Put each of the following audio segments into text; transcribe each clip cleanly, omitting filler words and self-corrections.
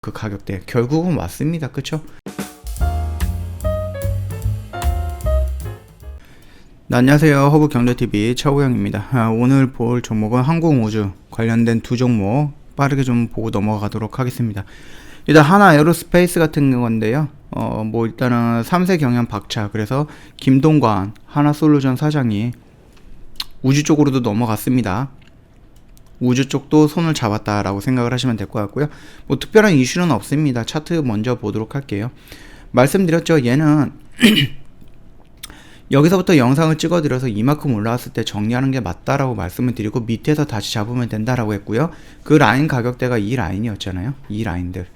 그 가격대 결국은 왔습니다. 그쵸? 네, 안녕하세요. 허브경제TV 차우영입니다. 오늘 볼 종목은 항공우주 관련된 두 종목 빠르게 좀 보고 넘어가도록 하겠습니다. 일단 하나 에어로스페이스 같은 건데요. 일단은 3세 경영 박차. 그래서 김동관 하나솔루션 사장이 우주 쪽으로도 넘어갔습니다. 우주 쪽도 손을 잡았다라고 생각을 하시면 될 것 같고요. 특별한 이슈는 없습니다. 차트 먼저 보도록 할게요. 말씀드렸죠. 얘는 여기서부터 영상을 찍어드려서 이만큼 올라왔을 때 정리하는 게 맞다라고 말씀을 드리고 밑에서 다시 잡으면 된다라고 했고요. 그 라인 가격대가 이 라인이었잖아요. 이 라인들.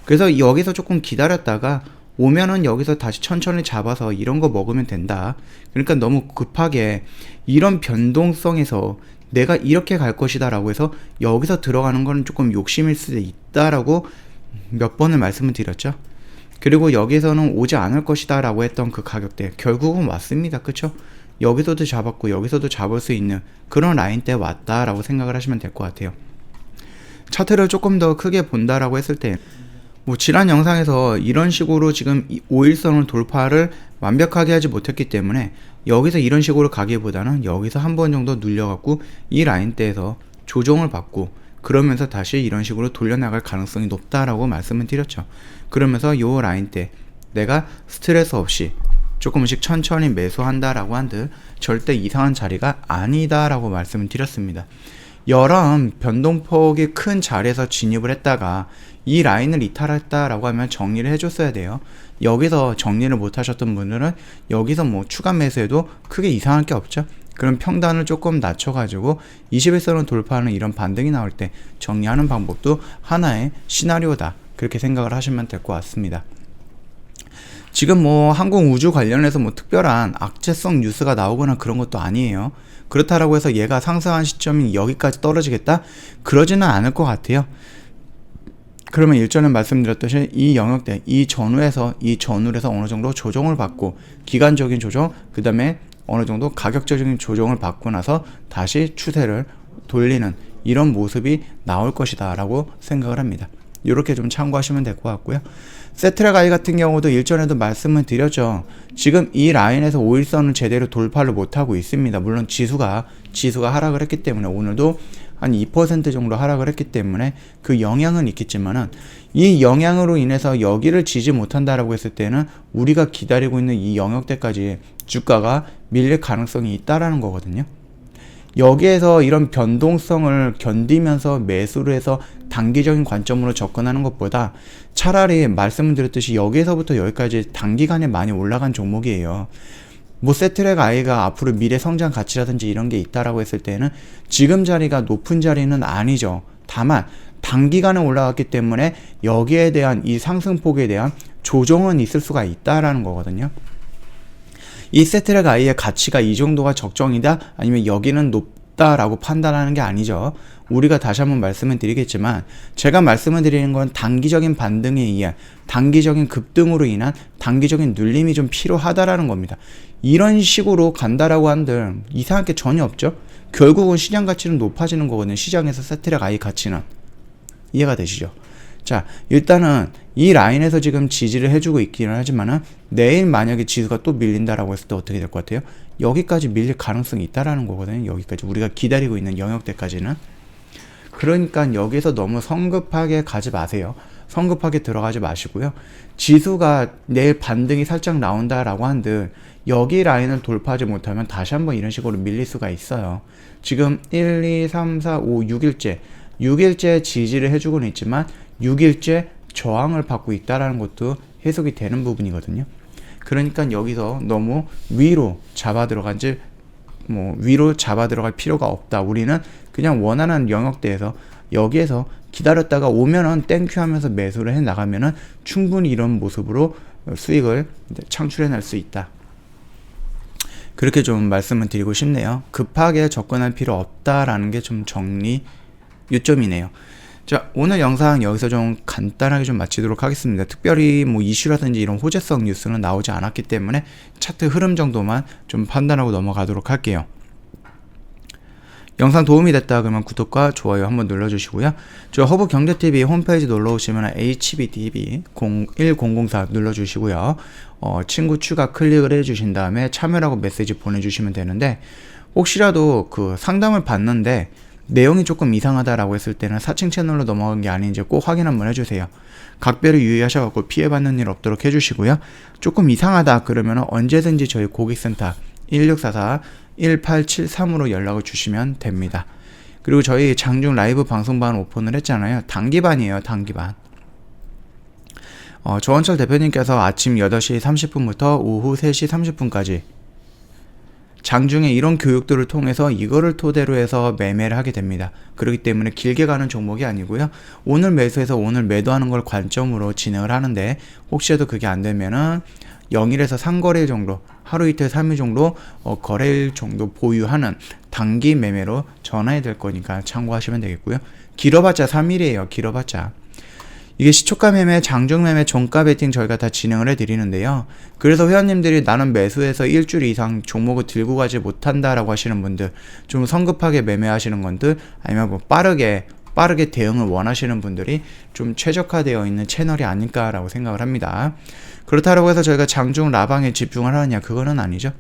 그래서 여기서 조금 기다렸다가 오면은 여기서 다시 천천히 잡아서 이런 거 먹으면 된다. 그러니까 너무 급하게 이런 변동성에서 내가 이렇게 갈 것이다 라고 해서 여기서 들어가는 거는 조금 욕심일 수도 있다라고 몇 번을 말씀을 드렸죠. 그리고 여기서는 오지 않을 것이다 라고 했던 그 가격대 결국은 왔습니다. 그쵸? 여기서도 잡았고 여기서도 잡을 수 있는 그런 라인대 왔다라고 생각을 하시면 될 것 같아요. 차트를 조금 더 크게 본다라고 했을 때 지난 영상에서 이런 식으로 지금 5일선을 돌파를 완벽하게 하지 못했기 때문에 여기서 이런 식으로 가기보다는 여기서 한 번 정도 눌려갖고 이 라인대에서 조정을 받고 그러면서 다시 이런 식으로 돌려나갈 가능성이 높다라고 말씀을 드렸죠. 그러면서 요 라인대 내가 스트레스 없이 조금씩 천천히 매수한다라고 한들 절대 이상한 자리가 아니다라고 말씀을 드렸습니다. 여러 변동폭이 큰 자리에서 진입을 했다가 이 라인을 이탈했다라고 하면 정리를 해줬어야 돼요. 여기서 정리를 못 하셨던 분들은 여기서 추가 매수해도 크게 이상할 게 없죠. 그럼 평단을 조금 낮춰가지고 21선을 돌파하는 이런 반등이 나올 때 정리하는 방법도 하나의 시나리오다. 그렇게 생각을 하시면 될 것 같습니다. 지금 항공우주 관련해서 특별한 악재성 뉴스가 나오거나 그런 것도 아니에요. 그렇다라고 해서 얘가 상승한 시점이 여기까지 떨어지겠다? 그러지는 않을 것 같아요. 그러면 일전에 말씀드렸듯이 이 영역대, 이 전후에서 어느 정도 조정을 받고 기간적인 조정, 그 다음에 어느 정도 가격적인 조정을 받고 나서 다시 추세를 돌리는 이런 모습이 나올 것이다 라고 생각을 합니다. 이렇게 좀 참고하시면 될 것 같고요. 세트랙 아이 같은 경우도 일전에도 말씀을 드렸죠. 지금 이 라인에서 5일선을 제대로 돌파를 못하고 있습니다. 물론 지수가 하락을 했기 때문에 오늘도 한 2% 정도 하락을 했기 때문에 그 영향은 있겠지만은 이 영향으로 인해서 여기를 지지 못한다라고 했을 때는 우리가 기다리고 있는 이 영역대까지 주가가 밀릴 가능성이 있다라는 거거든요. 여기에서 이런 변동성을 견디면서 매수를 해서 단기적인 관점으로 접근하는 것보다 차라리 말씀드렸듯이 여기에서부터 여기까지 단기간에 많이 올라간 종목이에요. 세트랙 아이가 앞으로 미래 성장 가치라든지 이런 게 있다라고 했을 때는 지금 자리가 높은 자리는 아니죠. 다만 단기간에 올라갔기 때문에 여기에 대한 이 상승폭에 대한 조정은 있을 수가 있다라는 거거든요. 이 세트랙 아이의 가치가 이 정도가 적정이다 아니면 여기는 높다라고 판단하는 게 아니죠. 우리가 다시 한번 말씀을 드리겠지만 제가 말씀을 드리는 건 단기적인 반등에 의한 단기적인 급등으로 인한 단기적인 눌림이 좀 필요하다라는 겁니다. 이런 식으로 간다라고 한들 이상할 게 전혀 없죠. 결국은 시장 가치는 높아지는 거거든요. 시장에서 세트랙 아이 가치는. 이해가 되시죠? 자, 일단은 이 라인에서 지금 지지를 해주고 있기는 하지만은 내일 만약에 지수가 또 밀린다라고 했을 때 어떻게 될 것 같아요? 여기까지 밀릴 가능성이 있다라는 거거든요. 여기까지 우리가 기다리고 있는 영역대까지는. 그러니까 여기서 너무 성급하게 가지 마세요. 성급하게 들어가지 마시고요. 지수가 내일 반등이 살짝 나온다라고 한들 여기 라인을 돌파하지 못하면 다시 한번 이런 식으로 밀릴 수가 있어요. 지금 1, 2, 3, 4, 5, 6일째 지지를 해주고는 있지만 6일째 저항을 받고 있다라는 것도 해석이 되는 부분이거든요. 그러니까 여기서 너무 위로 잡아 들어갈 필요가 없다. 우리는 그냥 원하는 영역대에서 여기에서 기다렸다가 오면은 땡큐 하면서 매수를 해 나가면은 충분히 이런 모습으로 수익을 창출해 낼 수 있다. 그렇게 좀 말씀을 드리고 싶네요. 급하게 접근할 필요 없다라는 게 좀 정리 요점이네요. 자, 오늘 영상 여기서 좀 간단하게 좀 마치도록 하겠습니다. 특별히 이슈라든지 이런 호재성 뉴스는 나오지 않았기 때문에 차트 흐름 정도만 좀 판단하고 넘어가도록 할게요. 영상 도움이 됐다 그러면 구독과 좋아요 한번 눌러주시고요. 저 허브경제TV 홈페이지 놀러오시면 HBTV 1004 눌러주시고요. 친구 추가 클릭을 해주신 다음에 참여라고 메시지 보내주시면 되는데, 혹시라도 그 상담을 받는데 내용이 조금 이상하다라고 했을 때는 사칭 채널로 넘어간 게 아닌지 꼭 확인 한번 해주세요. 각별히 유의하셔서 피해받는 일 없도록 해주시고요. 조금 이상하다 그러면 언제든지 저희 고객센터 1644-1873으로 연락을 주시면 됩니다. 그리고 저희 장중 라이브 방송반 오픈을 했잖아요. 단기반이에요, 단기반. 조원철 대표님께서 아침 8시 30분부터 오후 3시 30분까지 장중에 이런 교육들을 통해서 이거를 토대로 해서 매매를 하게 됩니다. 그렇기 때문에 길게 가는 종목이 아니고요. 오늘 매수해서 오늘 매도하는 걸 관점으로 진행을 하는데, 혹시라도 그게 안 되면은 0일에서 3거래일 정도, 하루 이틀 3일 정도 거래일 정도 보유하는 단기 매매로 전환이 될 거니까 참고하시면 되겠고요. 길어봤자 3일이에요. 길어봤자. 이게 시초가 매매, 장중 매매, 종가 베팅 저희가 다 진행을 해드리는데요. 그래서 회원님들이 나는 매수해서 일주일 이상 종목을 들고 가지 못한다라고 하시는 분들, 좀 성급하게 매매하시는 분들, 아니면 뭐 빠르게 대응을 원하시는 분들이 좀 최적화되어 있는 채널이 아닐까라고 생각을 합니다. 그렇다고 해서 저희가 장중 라방에 집중을 하느냐, 그거는 아니죠.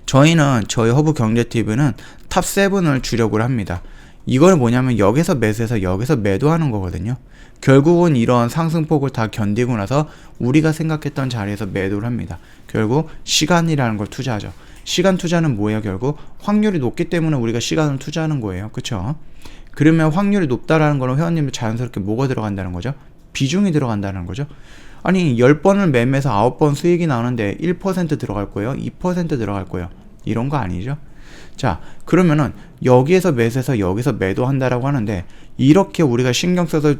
저희는 저희 허브경제TV는 탑7을 주력을 합니다. 이걸 뭐냐면 여기서 매수해서 여기서 매도하는 거거든요. 결국은 이런 상승폭을 다 견디고 나서 우리가 생각했던 자리에서 매도를 합니다. 결국 시간이라는 걸 투자하죠. 시간 투자는 뭐예요? 결국 확률이 높기 때문에 우리가 시간을 투자하는 거예요. 그쵸? 그러면 확률이 높다라는 거는 회원님들 자연스럽게 뭐가 들어간다는 거죠? 비중이 들어간다는 거죠. 아니 10번을 매매해서 9번 수익이 나오는데 1% 들어갈 거예요? 2% 들어갈 거예요? 이런 거 아니죠? 자, 그러면은 여기에서 매수해서 여기서 매도한다라고 하는데, 이렇게 우리가 신경 써서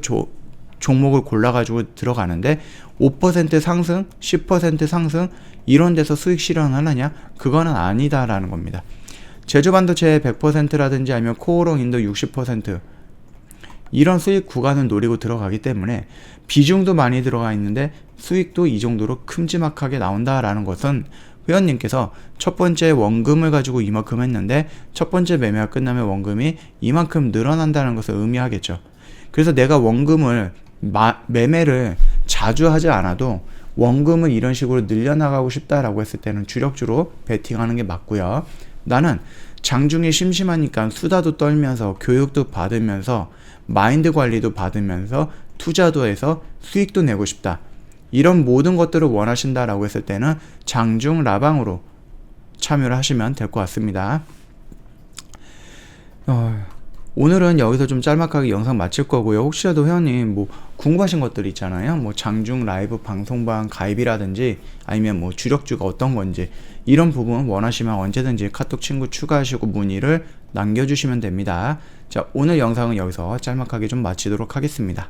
종목을 골라가지고 들어가는데 5% 상승, 10% 상승 이런 데서 수익 실현하느냐? 그거는 아니다라는 겁니다. 제주반도체 100%라든지 아니면 코오롱 인도 60% 이런 수익 구간을 노리고 들어가기 때문에 비중도 많이 들어가 있는데 수익도 이 정도로 큼지막하게 나온다라는 것은 회원님께서 첫 번째 원금을 가지고 이만큼 했는데 첫 번째 매매가 끝나면 원금이 이만큼 늘어난다는 것을 의미하겠죠. 그래서 내가 원금을 매매를 자주 하지 않아도 원금을 이런 식으로 늘려나가고 싶다라고 했을 때는 주력주로 베팅하는 게 맞고요. 나는 장중에 심심하니까 수다도 떨면서 교육도 받으면서 마인드 관리도 받으면서 투자도 해서 수익도 내고 싶다, 이런 모든 것들을 원하신다라고 했을 때는 장중 라방으로 참여를 하시면 될 것 같습니다. 오늘은 여기서 좀 짤막하게 영상 마칠 거고요. 혹시라도 회원님 뭐 궁금하신 것들 있잖아요. 뭐 장중 라이브 방송방 가입이라든지 아니면 뭐 주력주가 어떤 건지 이런 부분 원하시면 언제든지 카톡 친구 추가하시고 문의를 남겨주시면 됩니다. 자, 오늘 영상은 여기서 짤막하게 좀 마치도록 하겠습니다.